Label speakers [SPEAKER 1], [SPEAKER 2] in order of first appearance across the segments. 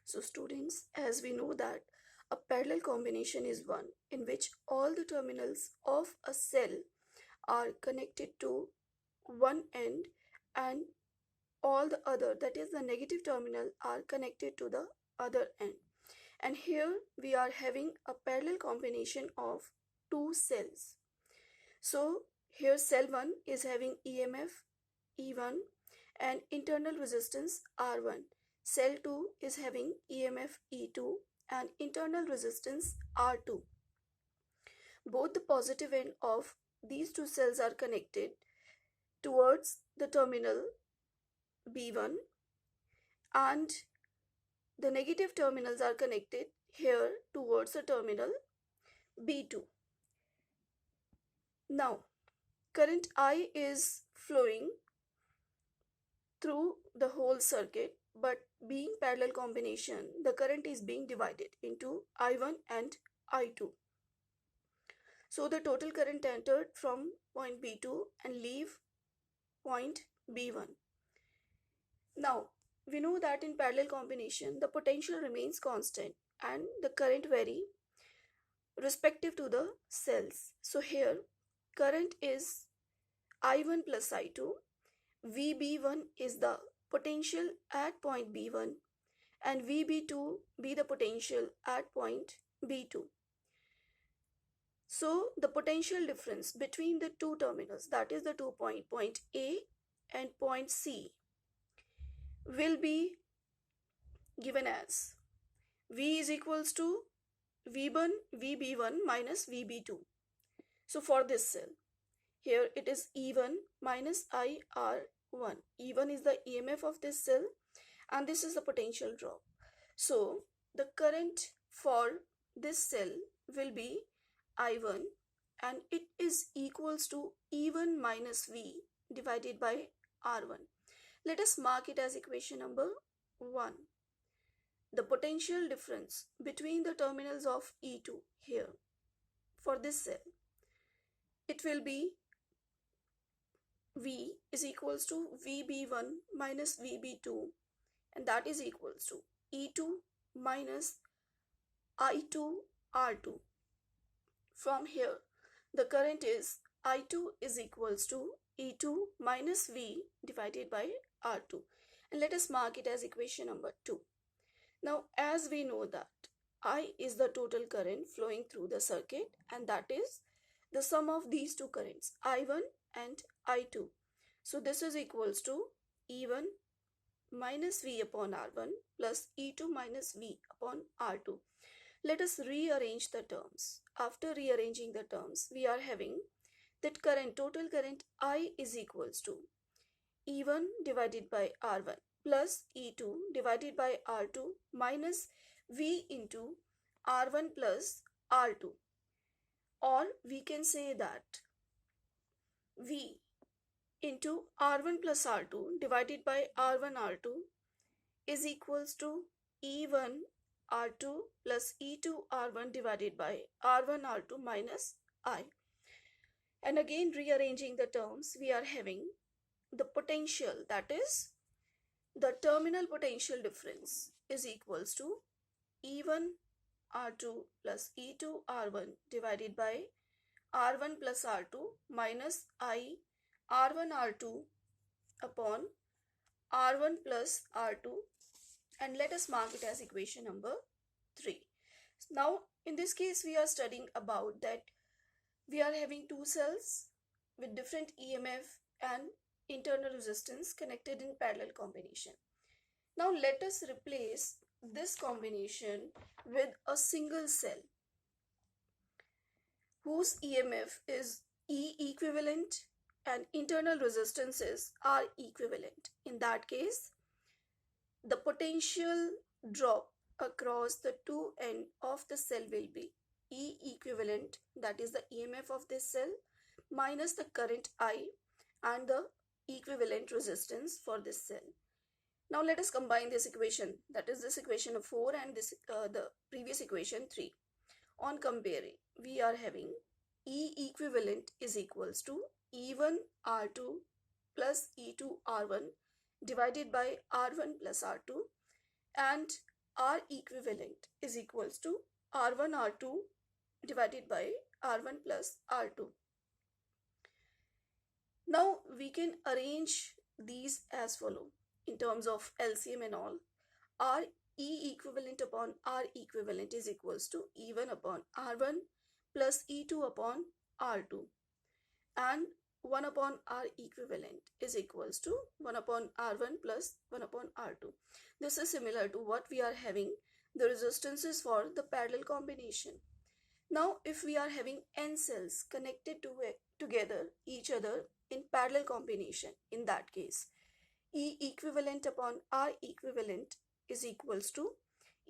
[SPEAKER 1] So students, as we know that a parallel combination is one in which all the terminals of a cell are connected to one end and all the other, that is the negative terminal, are connected to the other end. And here we are having a parallel combination of two cells. So here cell 1 is having EMF E1 and internal resistance R1. Cell 2 is having EMF E2 and internal resistance R2. Both the positive end of these two cells are connected towards the terminal B1 and the negative terminals are connected here towards the terminal B2. Now, current I is flowing through the whole circuit, but being parallel combination, the current is being divided into I1 and I2. So the total current entered from point B2 and leave point B1. Now, we know that in parallel combination, the potential remains constant and the current vary respective to the cells. So here, current is I1 plus I2. VB1 is the potential at point B1 and VB2 be the potential at point B2. So the potential difference between the two terminals, that is the 2 point A and point C, will be given as V is equals to VB1 minus VB2. So for this cell, here it is E1 minus IR1. E1 is the EMF of this cell and this is the potential drop. So the current for this cell will be I1 and it is equals to E1 minus V divided by R1. Let us mark it as equation number 1. The potential difference between the terminals of E2 here for this cell, it will be V is equals to VB1 minus VB2 and that is equals to E2 minus I2 R2. From here, the current is I2 is equals to E2 minus V divided by R2. And let us mark it as equation number 2. Now, as we know that I is the total current flowing through the circuit and that is the sum of these two currents, I1 and I2. So this is equals to E1 minus V upon R1 plus E2 minus V upon R2. Let us rearrange the terms. After rearranging the terms, we are having that total current I is equals to E1 divided by R1 plus E2 divided by R2 minus V into R1 plus R2. Or we can say that V into R1 plus R2 divided by R1 R2 is equals to E1 R2 plus E2 R1 divided by R1 R2 minus I. And again rearranging the terms, we are having the potential, that is the terminal potential difference, is equals to E1 R2 plus E2 R1 divided by R1 plus R2 minus I R1 R2 upon R1 plus R2, and let us mark it as equation number 3. Now in this case we are studying about that we are having two cells with different EMF and internal resistance connected in parallel combination. Now let us replace this combination with a single cell whose EMF is E equivalent and internal resistances are equivalent. In that case, the potential drop across the two ends of the cell will be E equivalent, that is the EMF of this cell, minus the current I and the equivalent resistance for this cell. Now let us combine this equation, that is this equation of 4 and this the previous equation 3. On comparing, we are having E equivalent is equals to E1 R2 plus E2 R1 divided by R1 plus R2 and R equivalent is equals to R1 R2 divided by R1 plus R2. Now we can arrange these as follow in terms of LCM and all. R E equivalent upon R equivalent is equals to E1 upon R1 plus E2 upon R2, and 1 upon R equivalent is equals to 1 upon R1 plus 1 upon R2. This is similar to what we are having the resistances for the parallel combination. Now if we are having n cells connected to together each other in parallel combination, in that case E equivalent upon R equivalent is equals to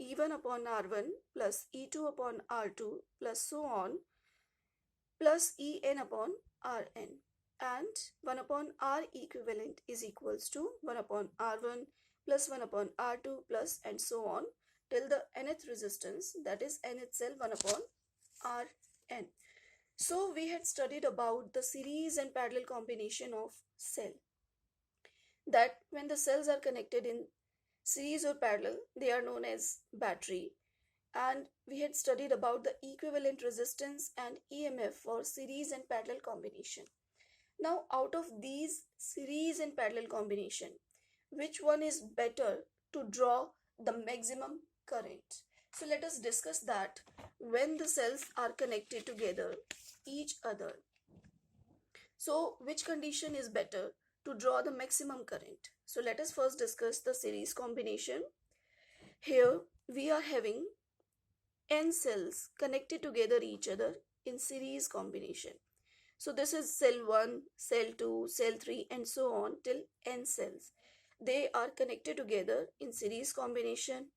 [SPEAKER 1] E1 upon R1 plus E2 upon R2 plus so on plus En upon Rn, and 1 upon R equivalent is equals to 1 upon R1 plus 1 upon R2 plus and so on till the nth resistance, that is n itself 1 upon Rn. So we had studied about the series and parallel combination of cell, that when the cells are connected in series or parallel, they are known as battery. And we had studied about the equivalent resistance and EMF for series and parallel combination. Now out of these series and parallel combination, which one is better to draw the maximum current? So let us discuss that when the cells are connected together each other. So which condition is better to draw the maximum current? So let us first discuss the series combination. Here we are having n cells connected together each other in series combination. So this is cell 1, cell 2, cell 3 and so on till n cells. They are connected together in series combination.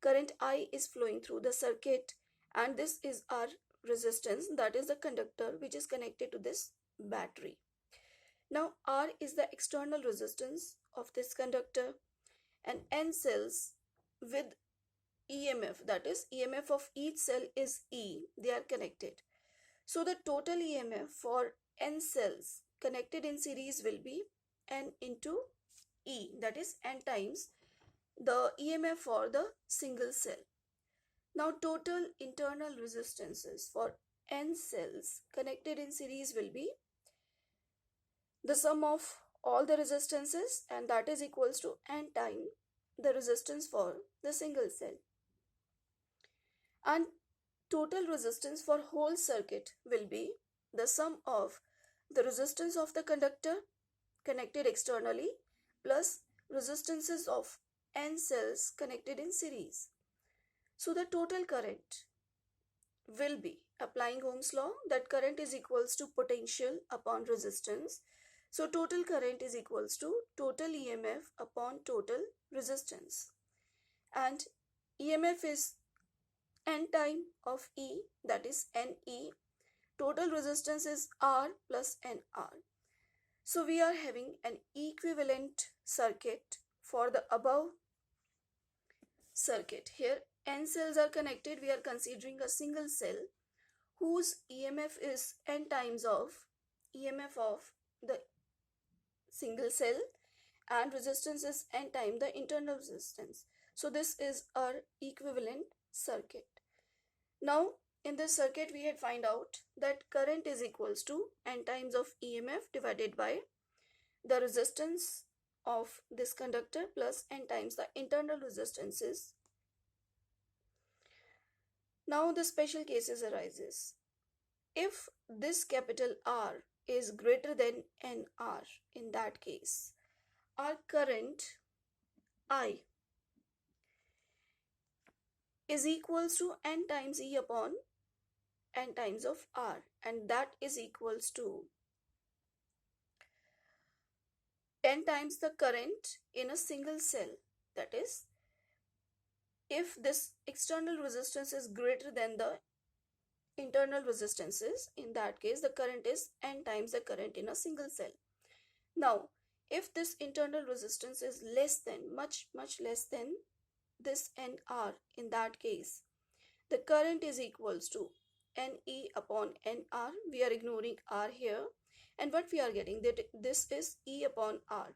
[SPEAKER 1] Current I is flowing through the circuit, and this is our resistance, that is the conductor which is connected to this battery. Now R is the external resistance of this conductor, and n cells with EMF, that is EMF of each cell is E, they are connected. So the total EMF for n cells connected in series will be n into E, that is n times the EMF for the single cell. Now total internal resistances for n cells connected in series will be the sum of all the resistances, and that is equals to n times the resistance for the single cell. And total resistance for whole circuit will be the sum of the resistance of the conductor connected externally plus resistances of n cells connected in series. So the total current will be, applying Ohm's law, that current is equals to potential upon resistance. So total current is equals to total EMF upon total resistance, and EMF is n time of E, that is Ne. Total resistance is R plus NR. So we are having an equivalent circuit for the above circuit. Here n cells are connected, we are considering a single cell whose EMF is n times of EMF of the single cell, and resistance is n times the internal resistance. So this is our equivalent circuit. Now in this circuit we had find out that current is equals to n times of EMF divided by the resistance of this conductor plus n times the internal resistances. Now the special cases arises. If this capital R is greater than NR, in that case our current I is equals to n times E upon n times of R, and that is equals to n times the current in a single cell. That is, if this external resistance is greater than the internal resistances, in that case the current is n times the current in a single cell. Now if this internal resistance is less than, much less than this NR, in that case the current is equals to Ne upon Nr. We are ignoring R here, and what we are getting, that this is E upon R,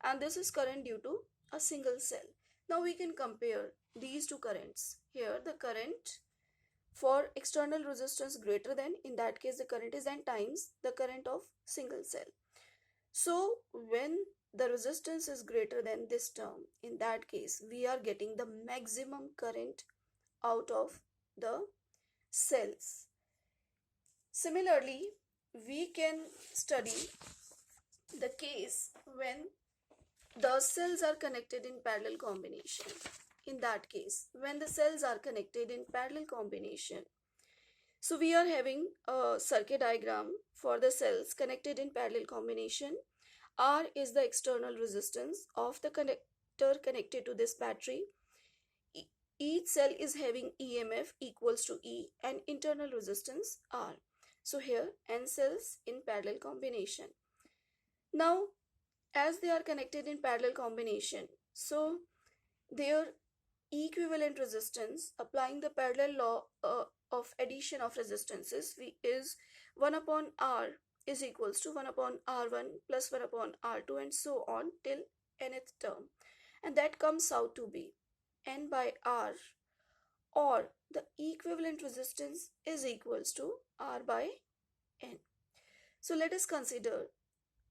[SPEAKER 1] and this is current due to a single cell. Now we can compare these two currents. Here the current for external resistance greater than, in that case the current is n times the current of single cell. So when the resistance is greater than this term, in that case we are getting the maximum current out of the cells. Similarly, we can study the case when the cells are connected in parallel combination. In that case, when the cells are connected in parallel combination, so we are having a circuit diagram for the cells connected in parallel combination. R is the external resistance of the connector connected to this battery. Each cell is having EMF equals to E and internal resistance R. So here n cells in parallel combination. Now as they are connected in parallel combination, so their equivalent resistance, applying the parallel law of addition of resistances, is 1 upon R is equals to 1 upon R1 plus 1 upon R2 and so on till nth term, and that comes out to be n by R, or the equivalent resistance is equals to R by n. So let us consider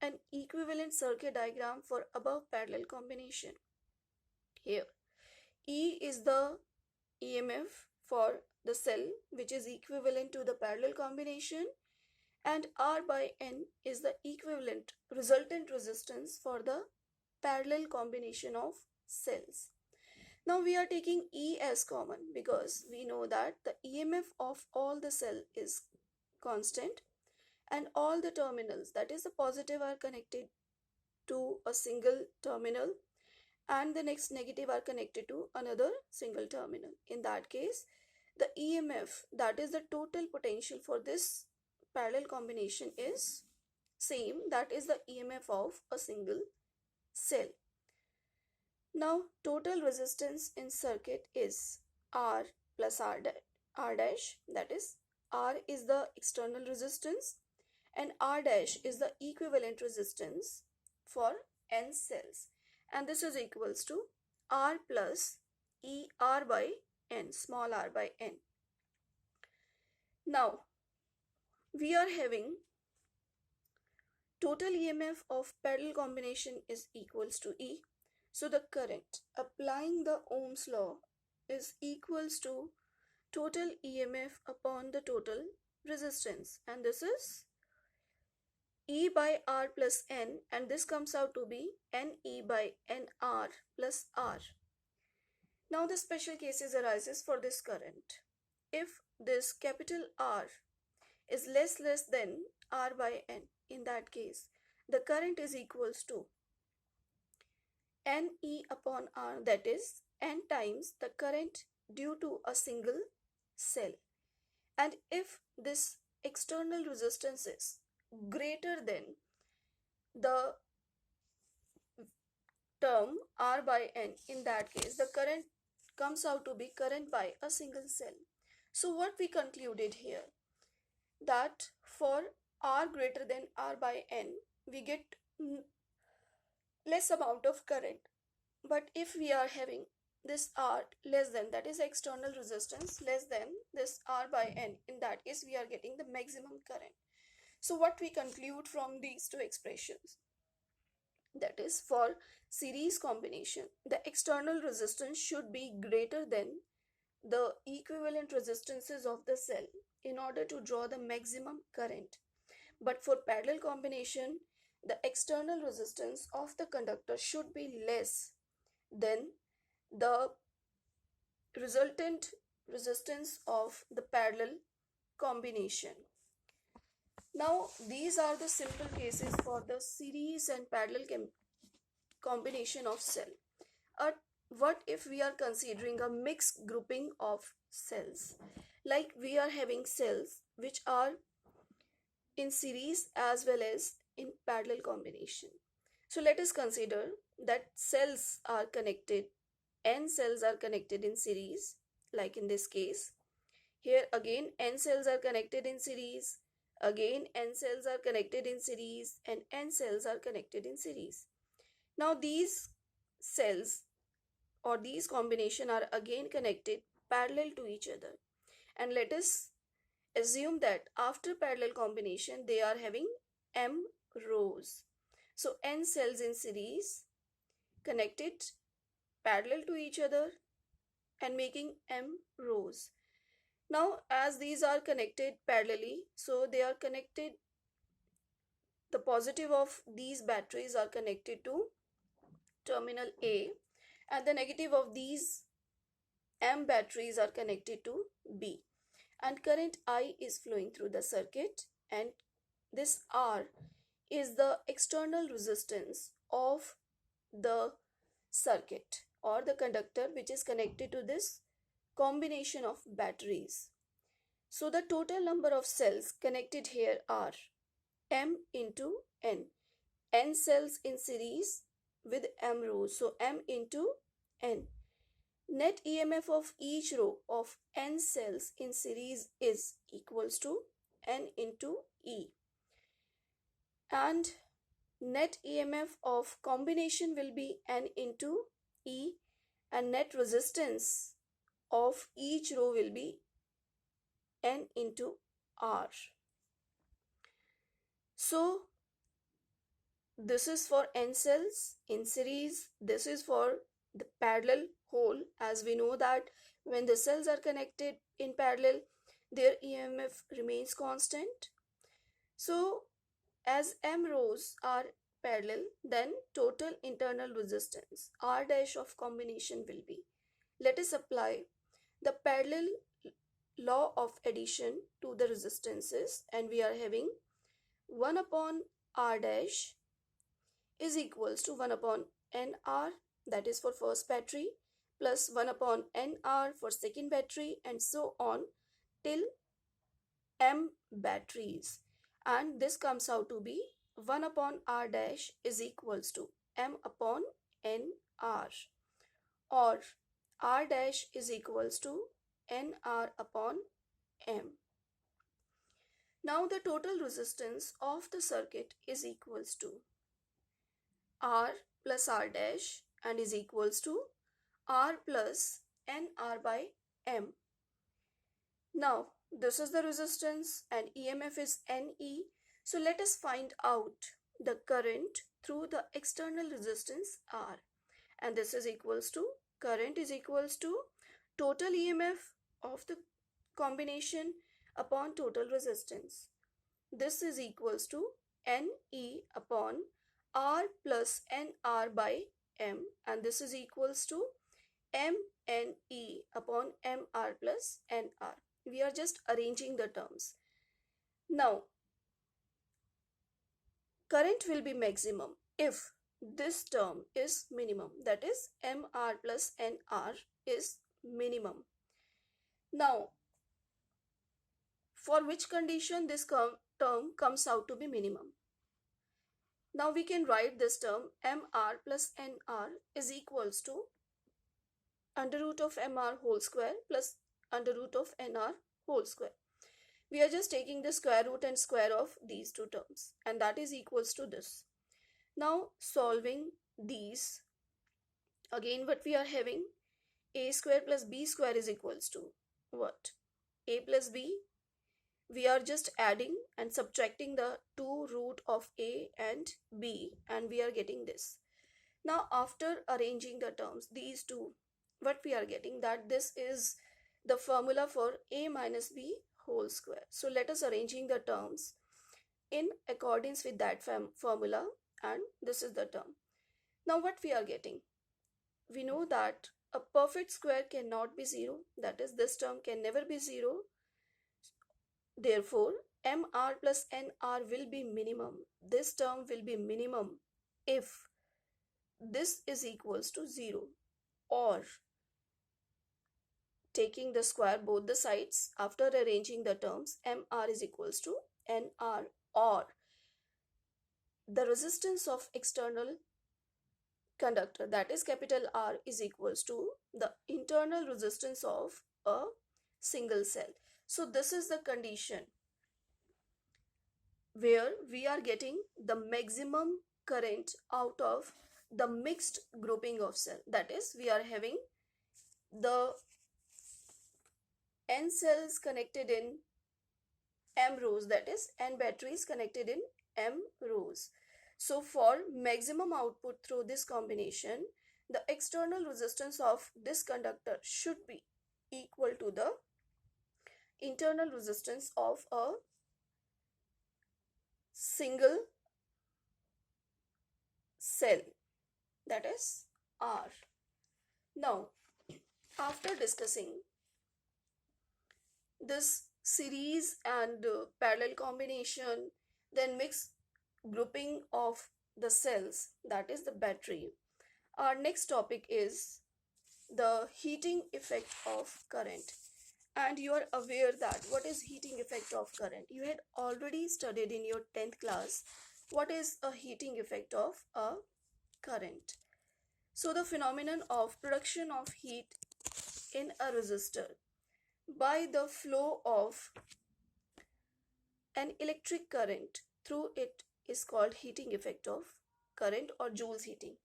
[SPEAKER 1] an equivalent circuit diagram for above parallel combination. Here E is the EMF for the cell which is equivalent to the parallel combination, and R by N is the equivalent resultant resistance for the parallel combination of cells. Now we are taking E as common because we know that the EMF of all the cell is constant and all the terminals, that is the positive, are connected to a single terminal and the next negative are connected to another single terminal. In that case, the EMF, that is the total potential for this parallel combination, is same, that is the EMF of a single cell. Now total resistance in circuit is R plus R dash, that is R is the external resistance and R dash is the equivalent resistance for n cells, and this is equals to R plus E R by n, small r by n. Now we are having total EMF of parallel combination is equals to E. So the current applying the Ohm's law is equals to total EMF upon the total resistance, and this is E by R plus N, and this comes out to be NE by NR plus R. Now the special cases arises for this current. If this capital R is less than R by N, in that case the current is equals to NE upon R, that is N times the current due to a single cell. And if this external resistance is greater than the term R by N, in that case the current comes out to be current by a single cell. So what we concluded here, that for R greater than R by N we get less amount of current, but if we are having this R less than, that is external resistance less than this R by N, in that case we are getting the maximum current. So what we conclude from these two expressions, that is for series combination the external resistance should be greater than the equivalent resistances of the cell in order to draw the maximum current, but for parallel combination the external resistance of the conductor should be less than the resultant resistance of the parallel combination. Now these are the simple cases for the series and parallel combination of cell. What if we are considering a mixed grouping of cells, like we are having cells which are in series as well as in parallel combination. So let us consider that cells are connected, n cells are connected in series, like in this case. Here again n cells are connected in series, again n cells are connected in series, and n cells are connected in series. Now these cells or these combination are again connected parallel to each other. And let us assume that after parallel combination they are having m rows. So n cells in series connected parallel to each other and making m rows. Now as these are connected parallelly, so they are connected, the positive of these batteries are connected to terminal A and the negative of these M batteries are connected to B, and current I is flowing through the circuit, and this R is the external resistance of the circuit or the conductor which is connected to this combination of batteries. So the total number of cells connected here are M into N cells in series with M rows, so M into N. Net EMF of each row of N cells in series is equals to N into E, and net EMF of combination will be N into E, and net resistance of each row will be N into R. So this is for N cells in series, this is for the parallel whole, as we know that when the cells are connected in parallel their EMF remains constant. So as M rows are parallel, then total internal resistance R dash of combination will be, let us apply the parallel law of addition to the resistances, and we are having 1 upon R dash is equals to 1 upon NR, that is for first battery, plus 1 upon NR for second battery, and so on till M batteries. And this comes out to be 1 upon R dash is equals to M upon NR, or R dash is equals to NR upon M. Now the total resistance of the circuit is equals to R plus R dash and is equals to R plus NR by M. Now this is the resistance and EMF is NE. So let us find out the current through the external resistance R, and this is equals to, current is equals to total EMF of the combination upon total resistance. This is equals to NE upon R plus NR by M, and this is equals to MNE upon MR plus NR. We are just arranging the terms. Now, current will be maximum if this term is minimum, that is MR plus NR is minimum. Now, for which condition this term comes out to be minimum? Now we can write this term MR plus NR is equals to under root of MR whole square plus under root of NR whole square. We are just taking the square root and square of these two terms, and that is equals to this. Now solving these, again what we are having, A square plus B square is equals to what? A plus B. We are just adding and subtracting the 2 root of A and B, and we are getting this. Now after arranging the terms, these two, what we are getting, that this is the formula for A minus B whole square. So let us arranging the terms in accordance with that formula, and this is the term. Now what we are getting, we know that a perfect square cannot be 0, that is this term can never be 0. Therefore MR plus NR will be minimum. This term will be minimum if this is equals to 0, or taking the square both the sides after arranging the terms, MR is equals to NR, or the resistance of external conductor, that is capital R, is equals to the internal resistance of a single cell. So this is the condition where we are getting the maximum current out of the mixed grouping of cell. That is, we are having the n cells connected in m rows, that is n batteries connected in m rows. So for maximum output through this combination, the external resistance of this conductor should be equal to the internal resistance of a single cell, that is R. Now, after discussing this series and parallel combination, then mixed grouping of the cells, that is the battery, our next topic is the heating effect of current. And you are aware that what is heating effect of current? You had already studied in your 10th class what is a heating effect of a current. So the phenomenon of production of heat in a resistor by the flow of an electric current through it is called heating effect of current or Joule's heating.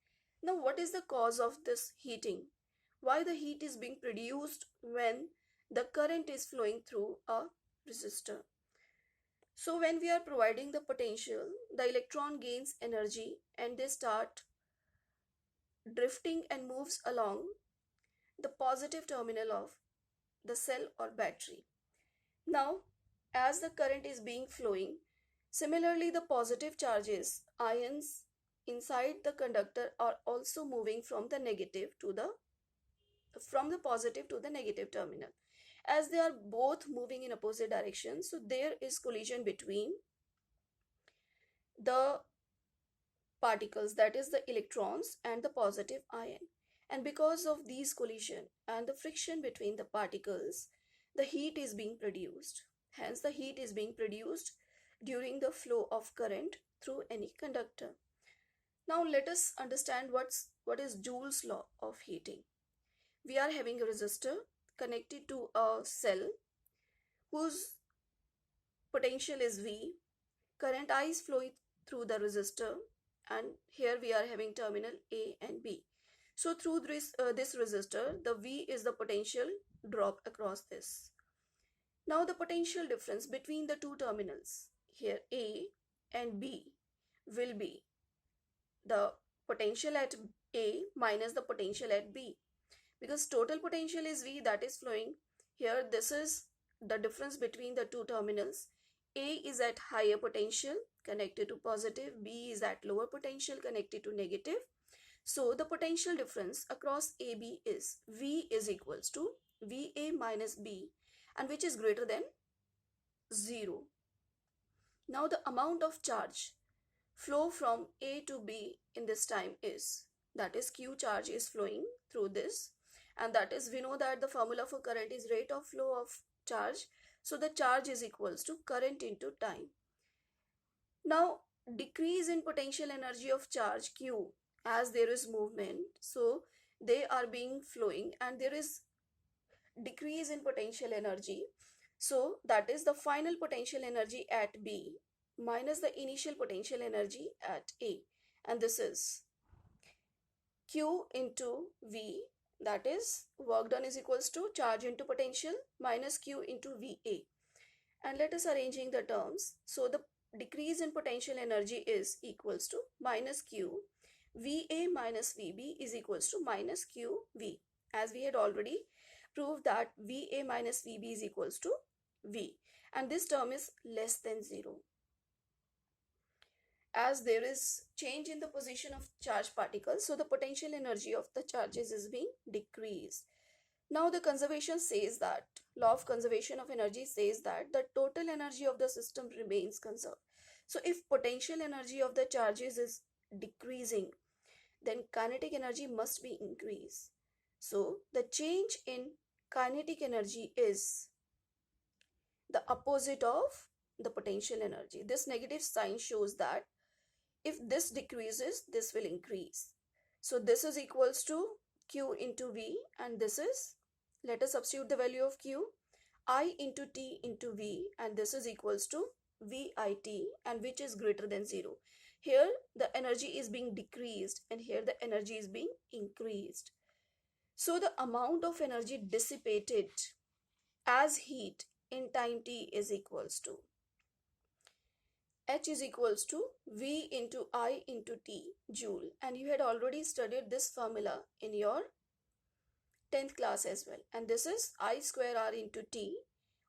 [SPEAKER 1] Now, what is the cause of this heating? Why the heat is being produced when the current is flowing through a resistor? So when we are providing the potential, the electron gains energy and they start drifting and moves along the positive terminal of the cell or battery. Now, as the current is being flowing, similarly the positive charges, ions inside the conductor are also moving from the positive to the negative terminal. As they are both moving in opposite directions, so there is collision between the particles, that is the electrons and the positive ion. And because of these collision and the friction between the particles, the heat is being produced. Hence, the heat is being produced during the flow of current through any conductor. Now, let us understand what is Joule's law of heating. We are having a resistor connected to a cell whose potential is V. Current I is flowing through the resistor, and here we are having terminal A and B. So through this resistor, the V is the potential drop across this. Now the potential difference between the two terminals, here A and B, will be the potential at A minus the potential at B. Because total potential is V, that is flowing. Here this is the difference between the two terminals. A is at higher potential connected to positive, B is at lower potential connected to negative. So the potential difference across AB is V is equals to VA minus B, and which is greater than 0. Now the amount of charge flow from A to B in this time is, that is Q charge is flowing through this, and that is, we know that the formula for current is rate of flow of charge. So the charge is equals to current into time. Now decrease in potential energy of charge Q, as there is movement, so they are being flowing and there is decrease in potential energy. So that is the final potential energy at B minus the initial potential energy at A, and this is Q into V, that is work done is equals to charge into potential minus Q into VA. And let us arranging the terms. So the decrease in potential energy is equals to minus Q. VA minus VB is equals to minus QV. As we had already proved that VA minus VB is equals to V. And this term is less than 0. As there is change in the position of charged particles, so the potential energy of the charges is being decreased. Now the conservation says that, law of conservation of energy says that the total energy of the system remains conserved. So if potential energy of the charges is decreasing, then kinetic energy must be increased. So the change in kinetic energy is the opposite of the potential energy. This negative sign shows that if this decreases, this will increase. So this is equals to Q into V, and this is, let us substitute the value of Q, I into T into V, and this is equals to VIT, and which is greater than 0. Here the energy is being decreased and here the energy is being increased. So the amount of energy dissipated as heat in time t is equals to H is equals to V into I into T joule, and you had already studied this formula in your 10th class as well, and this is I square R into T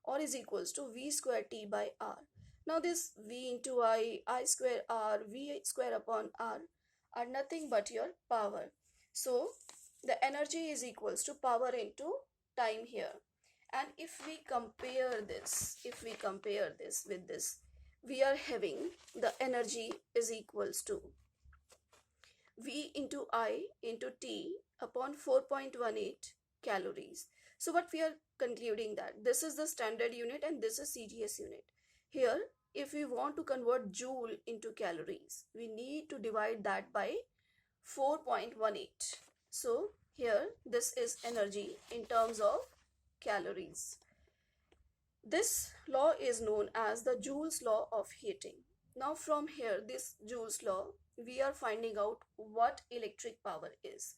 [SPEAKER 1] or is equals to V square T by R. Now this V into I square R, V square upon R are nothing but your power. So the energy is equals to power into time here. And if we compare this with this, we are having the energy is equals to V into I into T upon 4.18 calories. So what we are concluding that this is the standard unit and this is CGS unit. Here, if we want to convert joule into calories, we need to divide that by 4.18. So here, this is energy in terms of calories. This law is known as the Joule's law of heating. Now from here, this Joule's law, we are finding out what electric power is.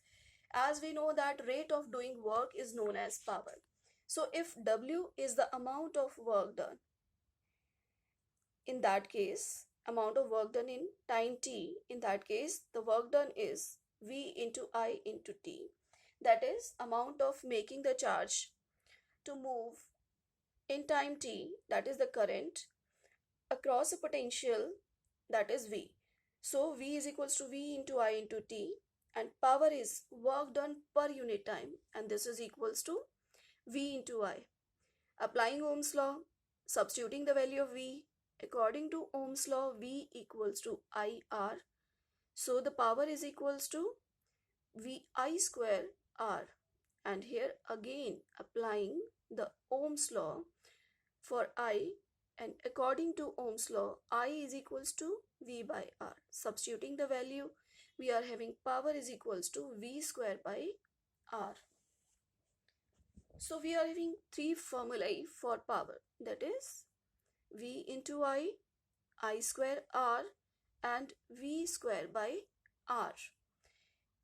[SPEAKER 1] As we know that rate of doing work is known as power. So if W is the amount of work done, in that case, amount of work done in time t, in that case, the work done is V into I into T. That is amount of making the charge to move in time t, that is the current, across a potential, that is V. So V is equals to V into I into T, and power is work done per unit time, and this is equals to V into I. Applying Ohm's law, substituting the value of V, according to Ohm's law, V equals to IR. So the power is equals to VI square R. And here again applying the Ohm's law for I, and according to Ohm's law, I is equals to V by R. Substituting the value, we are having power is equals to V square by R. So we are having three formulae for power, that is V into I square R, and V square by R.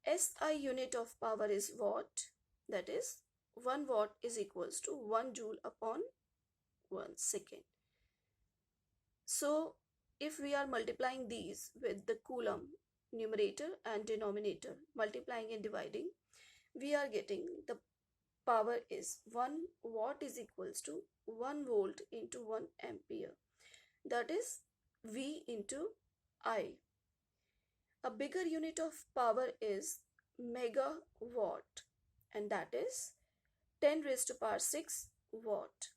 [SPEAKER 1] SI unit of power is watt, that is 1 watt is equals to 1 joule upon 1 second. So if we are multiplying these with the coulomb numerator and denominator, multiplying and dividing, we are getting the power is 1 watt is equals to 1 volt into 1 ampere. That is V into I. A bigger unit of power is megawatt, and that is 10 raised to power 6 watt.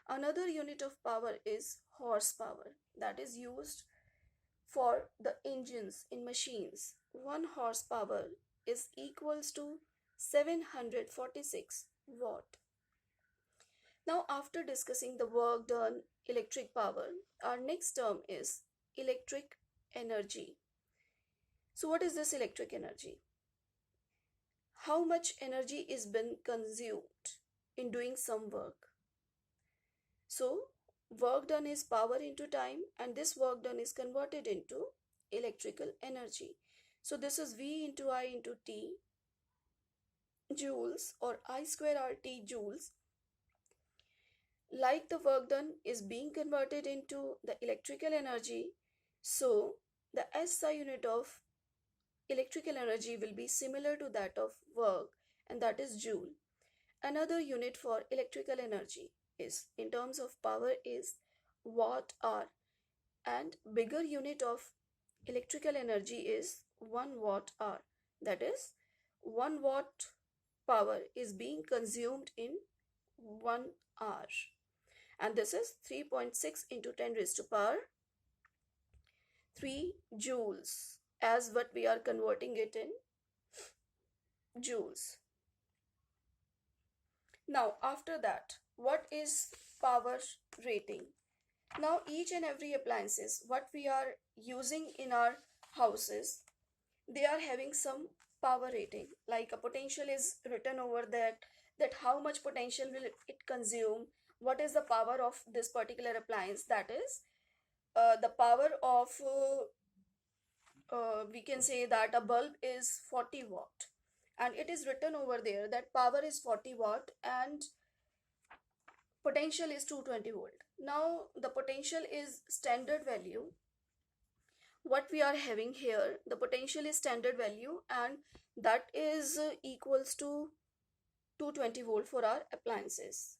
[SPEAKER 1] Another unit of power is horsepower, that is used for the engines in machines. 1 horsepower is equals to 746 watt. Now after discussing the work done, electric power, our next term is electric energy. So what is this electric energy? How much energy is been consumed in doing some work? So work done is power into time, and this work done is converted into electrical energy. So this is V into I into T joules, or I square RT joules. Like the work done is being converted into the electrical energy, so the SI unit of electrical energy will be similar to that of work, and that is joule. Another unit for electrical energy is in terms of power is watt hour, and bigger unit of electrical energy is 1 watt hour. That is 1 watt power is being consumed in 1 hour, and this is 3.6 into 10 raised to power 3 joules, as what we are converting it in joules. Now after that, what is power rating? Now each and every appliances what we are using in our houses, they are having some power rating, like a potential is written over that how much potential will it consume, what is the power of this particular appliance, that is the power of we can say that a bulb is 40 watt, and it is written over there that power is 40 watt and potential is 220 volt. Now the potential is standard value. What we are having here, the potential is standard value, and that is equals to 220 volt for our appliances.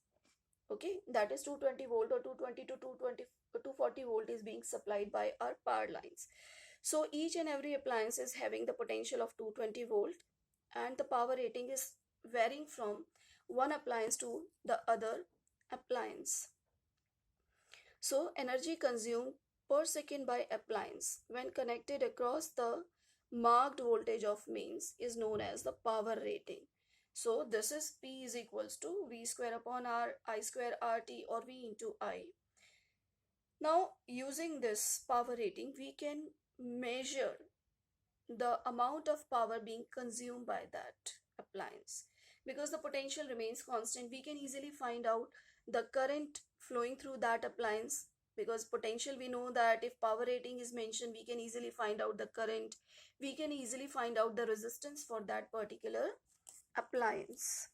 [SPEAKER 1] Okay, that is 220 volt, or 220 to 220 240 volt is being supplied by our power lines. So each and every appliance is having the potential of 220 volt, and the power rating is varying from one appliance to the other appliance. So energy consumed per second by appliance when connected across the marked voltage of mains is known as the power rating. So this is P is equals to V square upon R I square RT, or V into I. Now using this power rating, we can measure the amount of power being consumed by that appliance. Because the potential remains constant, we can easily find out the current flowing through that appliance. Because potential, we know that if power rating is mentioned, we can easily find out the current, we can easily find out the resistance for that particular appliance.